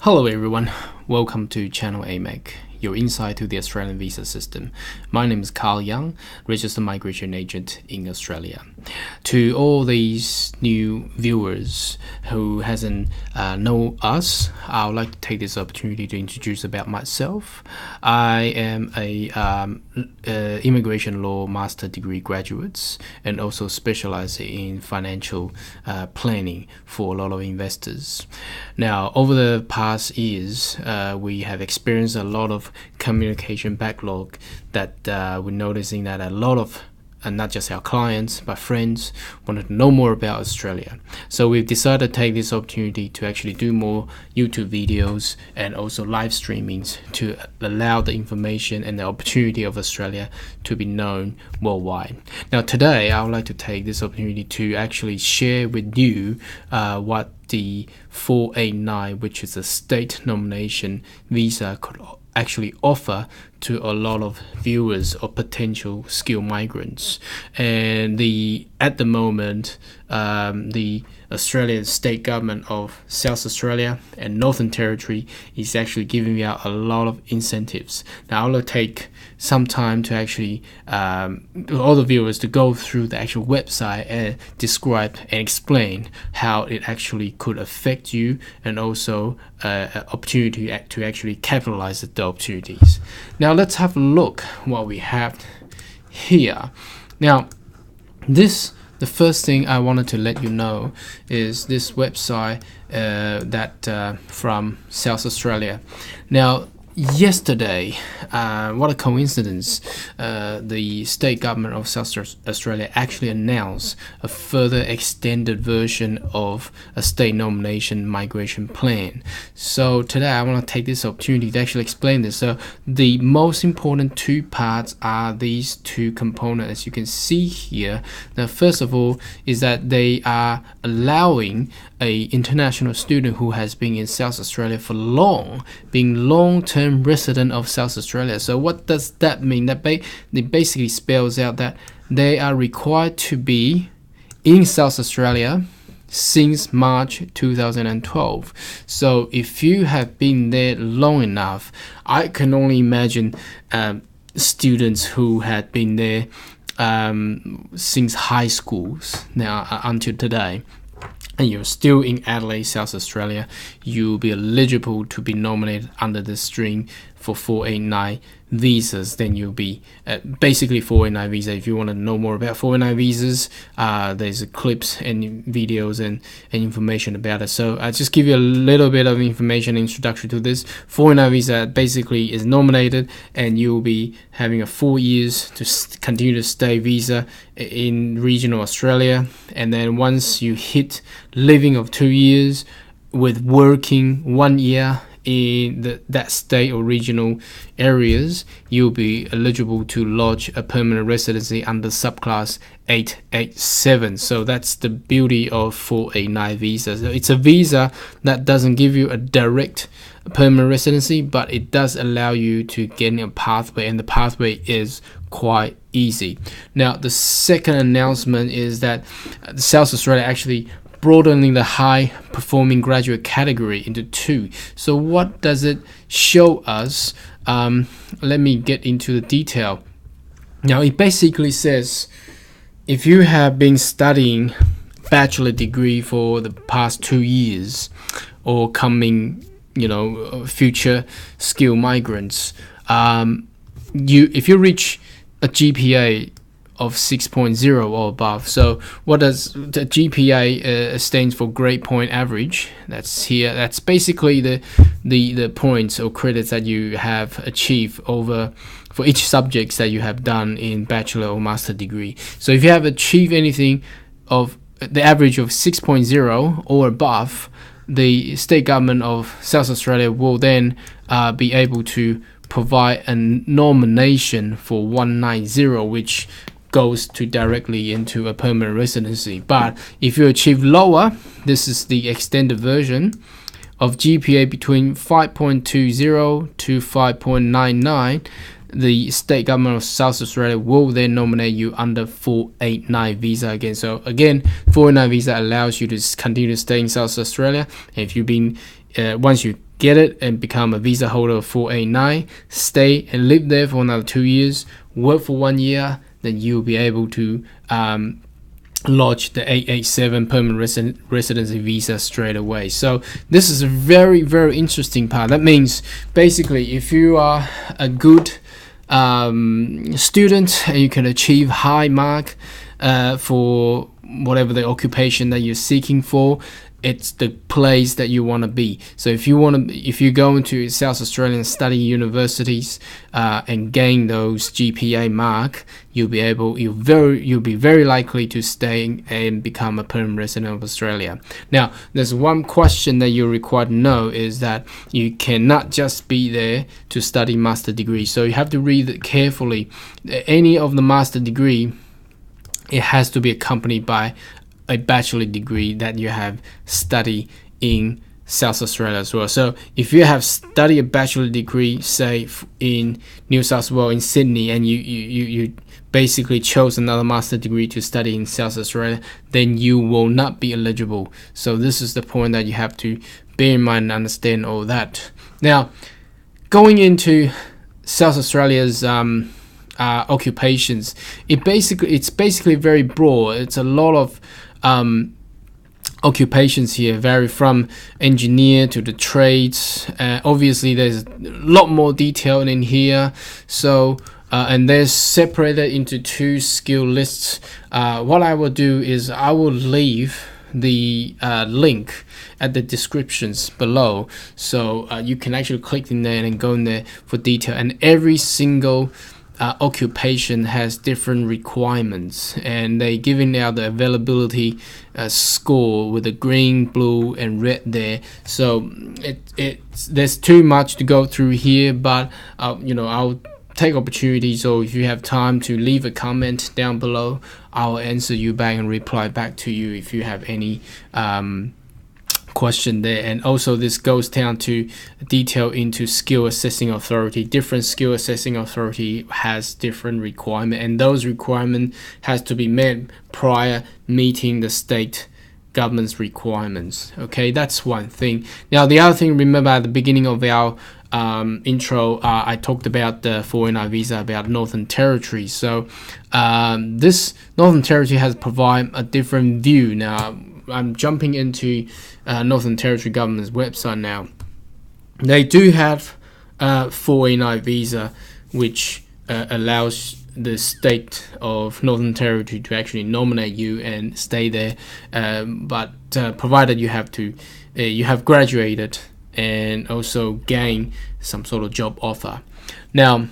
Hello everyone, welcome to Channel AMEC, your insight to the Australian visa system. My name is Carl Young, Registered Migration Agent in Australia. To all these new viewers who hasn't know us, I would like to take this opportunity to introduce about myself. I am a immigration law master degree graduate and also specialize in financial planning for a lot of investors. Now, over the past years, we have experienced a lot of communication backlog that we're noticing that a lot of and not just our clients but friends wanted to know more about Australia. So we've decided to take this opportunity to actually do more YouTube videos and also live streamings to allow the information and the opportunity of Australia to be known worldwide. Now today I would like to take this opportunity to actually share with you what the 489, which is a state nomination visa, could actually offer to a lot of viewers or potential skilled migrants. And at the moment, the Australian state government of South Australia and Northern Territory is actually giving out a lot of incentives. Now I'll take some time to actually all the viewers to go through the actual website and describe and explain how it actually could affect you and also opportunity to actually capitalize the opportunities. Now let's have a look what we have here. Now the first thing I wanted to let you know is this website that from South Australia. Now yesterday, what a coincidence, the state government of South Australia actually announced a further extended version of a state nomination migration plan. So today I want to take this opportunity to actually explain this. So the most important two parts are these two components, as you can see here. Now first of all is that they are allowing a international student who has been in South Australia for being long-term resident of South Australia. So what does that mean? That it basically spells out that they are required to be in South Australia since March 2012. So if you have been there long enough, I can only imagine students who had been there since high schools now until today, and you're still in Adelaide, South Australia, you'll be eligible to be nominated under the stream for 489 visas. Then you'll be basically 489 visa. If you want to know more about 489 visas, there's clips and videos and information about it. So I'll just give you a little bit of information, introduction to this. 489 visa basically is nominated and you'll be having a 4 years to continue to stay visa in regional Australia. And then once you hit living of 2 years with working 1 year in that state or regional areas, you'll be eligible to lodge a permanent residency under subclass 887. So that's the beauty of 489 visa. So it's a visa that doesn't give you a direct permanent residency, but it does allow you to get a pathway, and the pathway is quite easy. Now the second announcement is that South Australia actually broadening the high performing graduate category into two. So what does it show us? Let me get into the detail. Now it basically says if you have been studying bachelor degree for the past 2 years or coming future skilled migrants, if you reach a GPA of 6.0 or above. So what does the GPA stands for? Grade point average. That's here. That's basically the points or credits that you have achieved over for each subjects that you have done in bachelor or master degree. So if you have achieved anything of the average of 6.0 or above, the state government of South Australia will then be able to provide a nomination for 190, which goes to directly into a permanent residency. But if you achieve lower, this is the extended version of GPA between 5.20 to 5.99, the state government of South Australia will then nominate you under 489 visa again. So again, 489 visa allows you to continue to stay in South Australia. And if you've been once you get it and become a visa holder of 489, stay and live there for another 2 years, work for 1 year, then you'll be able to lodge the 887 permanent residency visa straight away. So this is a very, very interesting part. That means basically if you are a good student and you can achieve high mark for whatever the occupation that you're seeking for, it's the place that you want to be. So if you go into South Australian study universities and gain those GPA mark, you'll be very likely to stay and become a permanent resident of Australia. Now, there's one question that you're required to know is that you cannot just be there to study master degree. So you have to read it carefully. Any of the master degree, it has to be accompanied by a bachelor degree that you have studied in South Australia as well. So if you have studied a bachelor degree, say in New South Wales, in Sydney, and you basically chose another master degree to study in South Australia, then you will not be eligible. So this is the point that you have to bear in mind and understand all that. Now, going into South Australia's occupations, it's basically very broad. It's a lot of occupations here, vary from engineer to the trades. Obviously there's a lot more detail in here, so and they're separated into 2 skill lists. What I will do is I will leave the link at the descriptions below, so you can actually click in there and go in there for detail, and every single occupation has different requirements, and they giving out the availability score with the green, blue, and red there. So there's too much to go through here, but I'll take opportunities, or if you have time to leave a comment down below, I'll answer you back and reply back to you if you have any question there. And also this goes down to detail into skill assessing authority. Different skill assessing authority has different requirement, and those requirement has to be met prior meeting the state government's requirements. Okay, that's one thing. Now the other thing, remember at the beginning of our intro, I talked about the 489 visa, about Northern Territory. So this Northern Territory has provided a different view. Now I'm jumping into Northern Territory government's website now. They do have 489 visa, which allows the state of Northern Territory to actually nominate you and stay there, but provided you have graduated and also gain some sort of job offer. Now,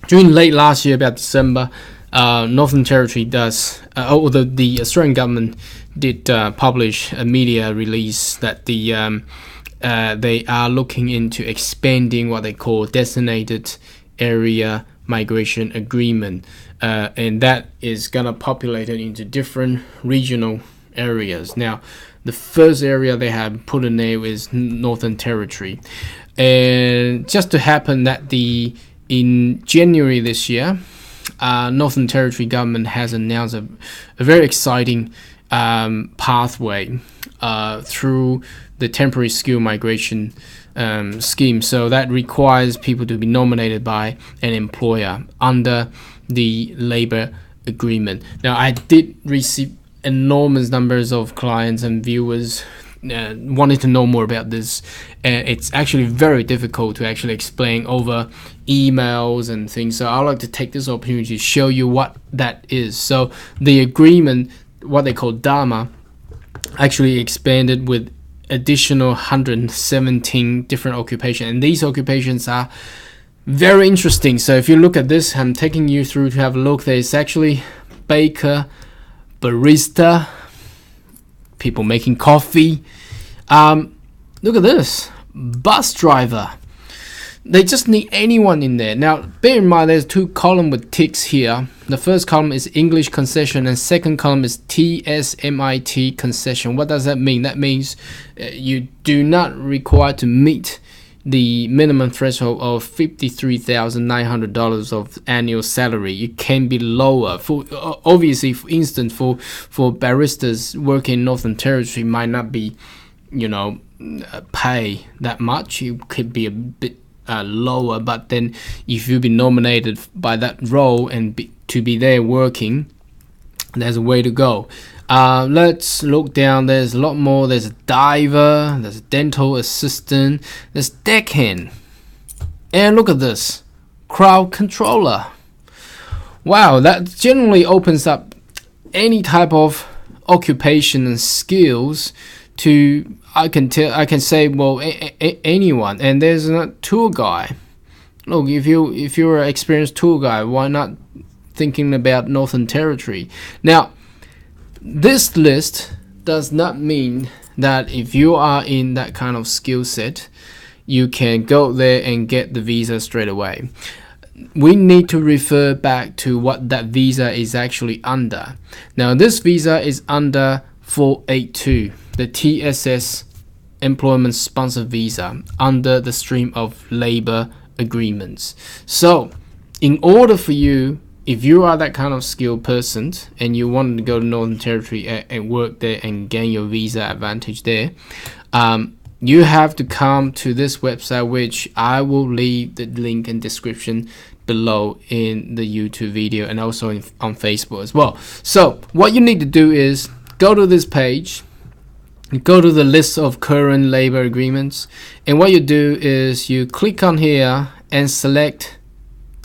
during late last year, about December, Northern Territory does, although the Australian government did publish a media release that they are looking into expanding what they call designated area migration agreement, and that is gonna populate it into different regional areas. Now, the first area they have put in there is Northern Territory, and just to happen that in January this year, Northern Territory government has announced a very exciting pathway through the temporary skill migration scheme. So that requires people to be nominated by an employer under the labor agreement. Now, I did receive enormous numbers of clients and viewers wanted to know more about this, and it's actually very difficult to actually explain over emails and things. So I'd like to take this opportunity to show you what that is. So the agreement, what they call DAMA, actually expanded with additional 117 different occupations, and these occupations are very interesting. So if you look at this, I'm taking you through to have a look. There's actually baker, barista, people making coffee. Look at this, bus driver. They just need anyone in there. Now, bear in mind there's 2 columns with ticks here. The first column is English concession, and second column is TSMIT concession. What does that mean? That means you do not require to meet the minimum threshold of $53,900 of annual salary. You can be lower. For obviously, for instance, for baristas working in Northern Territory, might not be, pay that much. It could be a bit lower, but then if you've been nominated by that role and to be there working, there's a way to go. Let's look down. There's a lot more. There's a diver, there's a dental assistant, there's deckhand, and look at this, crowd controller. Wow, that generally opens up any type of occupation and skills to, I can say, well, anyone. And there's a tour guide. Look, if you're an experienced tour guide, why not thinking about Northern Territory? Now, this list does not mean that if you are in that kind of skill set, you can go there and get the visa straight away. We need to refer back to what that visa is actually under. Now, this visa is under 482, the TSS Employment Sponsor Visa, under the stream of labor agreements. So, in order for you, if you are that kind of skilled person and you want to go to Northern Territory and work there and gain your visa advantage there, you have to come to this website, which I will leave the link in description below in the YouTube video and also on Facebook as well. So what you need to do is go to this page, go to the list of current labor agreements, and what you do is you click on here and select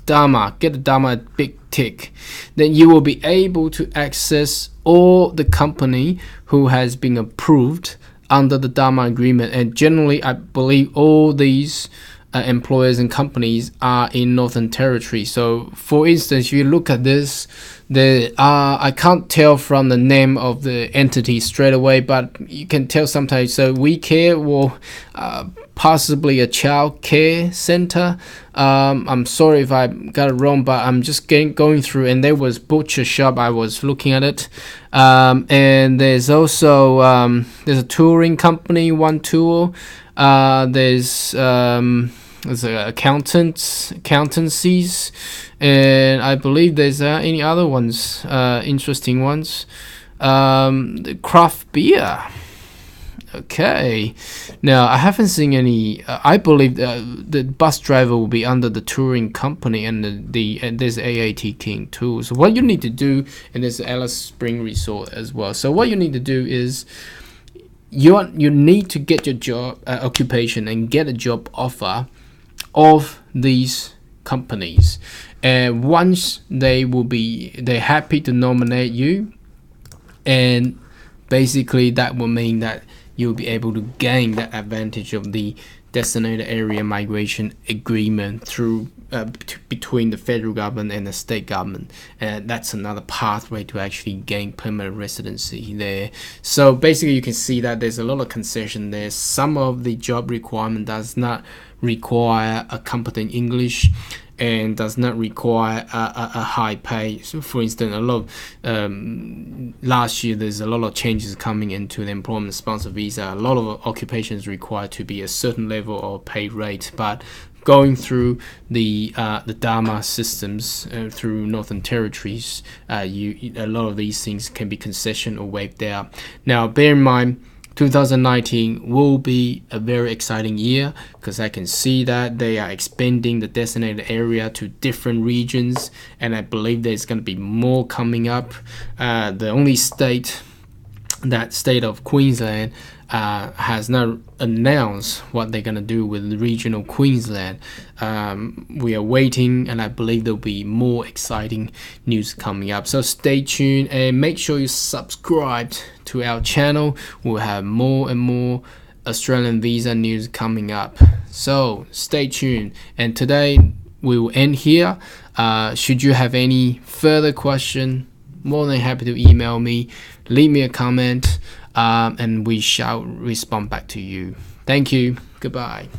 DAMA, get the DAMA big tick. Then you will be able to access all the company who has been approved under the DAMA agreement. And generally, I believe all these employers and companies are in Northern Territory. So for instance, if you look at this, I can't tell from the name of the entity straight away, but you can tell sometimes. So We Care, or possibly a child care center. I'm sorry if I got it wrong, but I'm just going through, and there was butcher shop. I was looking at it, and there's also there's a touring company, One Tour. There's accountancies, and I believe there's any other ones, interesting ones. The craft beer. Okay, now I haven't seen any. I believe the bus driver will be under the touring company, and and there's AAT King too. So what you need to do, and there's Alice Spring Resort as well. So what you need to do is you need to get your job occupation and get a job offer of these companies, and once they're happy to nominate you, and basically that will mean that you'll be able to gain that advantage of the designated area migration agreement through between the federal government and the state government, and that's another pathway to actually gain permanent residency there. So basically you can see that there's a lot of concession there. Some of the job requirement does not require a competent English and does not require a high pay. So for instance, a lot of last year there's a lot of changes coming into the employment sponsor visa. A lot of occupations require to be a certain level of pay rate, but going through the DAMA systems through Northern Territories, a lot of these things can be concession or waived out. Now bear in mind, 2019 will be a very exciting year because I can see that they are expanding the designated area to different regions, and I believe there's going to be more coming up. The only state of Queensland has not announced what they're going to do with regional Queensland. We are waiting, and I believe there'll be more exciting news coming up. So stay tuned and make sure you subscribe to our channel. We'll have more and more Australian visa news coming up. So stay tuned. And today we will end here. Should you have any further question, more than happy to email me, leave me a comment, and we shall respond back to you. Thank you. Goodbye.